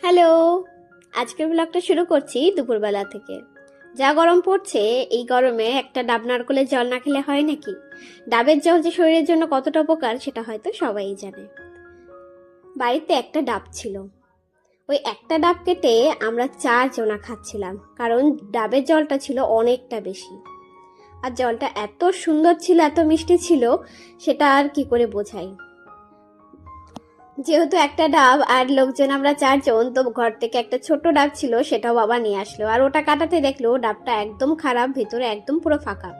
Hello, আজকের ব্লগটা শুরু করছি দুপুরবেলা থেকে। যা গরম পড়ছে, এই গরমে একটা ডাব নারকেলের জল না খেলে হয় নাকি? ডাবের জল যে শরীরের জন্য কতটা উপকার সেটা হয়তো সবাই জানে। বাড়িতে একটা ডাব ছিল, ওই একটা ডাব কেটে আমরা 4 জনা খাচ্ছিলাম, কারণ ডাবের জলটা ছিল অনেকটা বেশি। আর জলটা এত সুন্দর ছিল, এত মিষ্টি ছিল, সেটা আর কি করে বোঝাই। যেহেতু একটা ডাব আর লোকজন আমরা 4 জন, তো ঘর থেকে একটা ছোট ডাব ছিল, সেটাও বাবা নিয়ে আসলো। আর ওটা কাটাতে দেখলো ডাবটা একদম খারাপ, ভেতরে একদম পুরো ফাঁকা।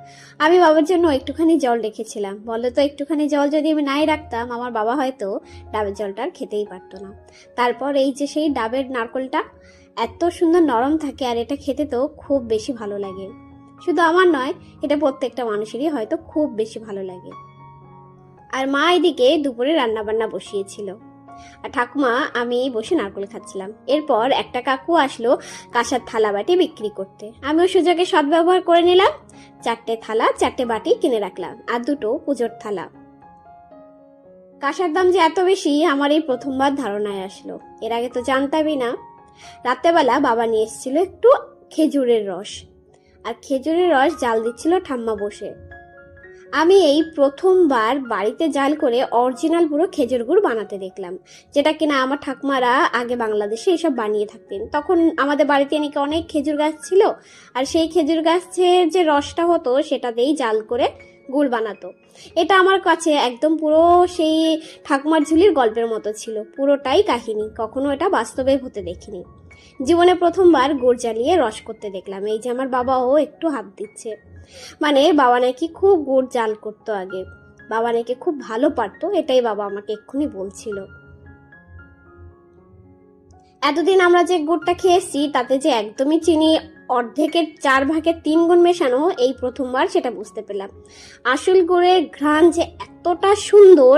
আমি বাবার জন্য একটুখানি জল রেখেছিলাম। বলো তো, একটুখানি জল যদি আমি নাই রাখতাম, আমার বাবা হয়তো ডাবের জলটা আর খেতেই পারতো না। তারপর এই যে সেই ডাবের নারকলটা এত সুন্দর নরম থাকে, আর এটা খেতে তো খুব বেশি ভালো লাগে। শুধু আমার নয়, এটা প্রত্যেকটা মানুষেরই হয়তো খুব বেশি ভালো লাগে। আর মা এদিকে দুপুরে রান্না বান্না বসিয়েছিল, আর ঠাকুমা আমি বসে নারকেল খাচ্ছিলাম। এরপর একটা কাকু আসলো কাঁসার থালা বাটি বিক্রি করতে। আমিও সুযোগে সদ্ব্যবহার করে নিলাম। 4টে থালা 4টে বাটি কিনে রাখলাম, আর 2টো পুজোর থালা। কাঁসার দাম যে এত বেশি আমার এই প্রথমবার ধারণায় আসলো, এর আগে তো জানতামই না। রাত্রেবেলা বাবা নিয়ে এসেছিল একটু খেজুরের রস, আর খেজুরের রস জাল দিচ্ছিল ঠাম্মা বসে। আমি এই প্রথমবার বাড়িতে জাল করে অরিজিনাল পুরো খেজুর গুড় বানাতে দেখলাম, যেটা কিনা আমার ঠাকুমারা আগে বাংলাদেশে এসব বানিয়ে থাকতেন। তখন আমাদের বাড়িতে নাকি অনেক খেজুর গাছ ছিল, আর সেই খেজুর গাছের যে রসটা হতো সেটা দিয়েই জাল করে গুড় বানাতো। এটা আমার কাছে একদম পুরো সেই ঠাকুমার ঝুলির গল্পের মতো ছিল, পুরোটাই কাহিনী। কখনো এটা বাস্তবে হতে দেখিনি। জীবনে প্রথমবার গুড় জ্বালিয়ে রস করতে দেখলাম। এই যে আমার বাবাও একটু হাত দিচ্ছে, মানে বাবা নাকি খুব গুড় জাল করতো আগে, বাবা নাকি খুব ভালো পারতো, এটাই বাবা আমাকে এক্ষুনি বলছিল। এতদিন আমরা যে গুড়টা খেয়েছি তাতে যে একদমই চিনি অর্ধেকের 4/3 মেশানো, এই প্রথমবার সেটা বুঝতে পেলাম। আসল গুড়ের ঘ্রাণ যে এতটা সুন্দর,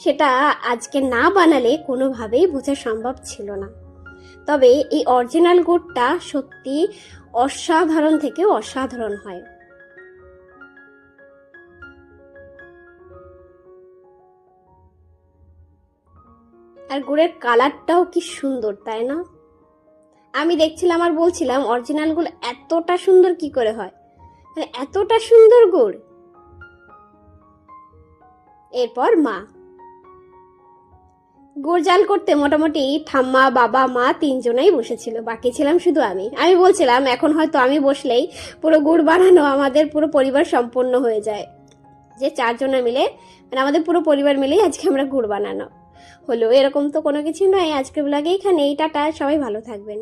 সেটা আজকে না বানালে কোনোভাবেই বোঝা সম্ভব ছিল না। তবে এই অরিজিনাল গুড়টা সত্যি অসাধারণ থেকে অসাধারণ হয়। আর গুড়ের কালারটাও কি সুন্দর, তাই না? আমি দেখছিলাম আর বলছিলাম অরিজিনাল গুড় এতটা সুন্দর কি করে হয়, মানে এতটা সুন্দর গুড়। এরপর মা গুড় জাল করতে মোটামুটি ঠাম্মা বাবা মা 3জনাই বসেছিল, বাকি ছিলাম শুধু আমি। আমি বলছিলাম এখন হয়তো আমি বসলেই পুরো গুড় বানানো আমাদের পুরো পরিবার সম্পন্ন হয়ে যায়, যে 4 জনা মিলে, মানে আমাদের পুরো পরিবার মিলেই আজকে আমরা গুড় বানানো হলো। এরকম তো কোনো কিছু নয়। আজকে ব্লগে এখানে, টাটা, সবাই ভালো থাকবেন।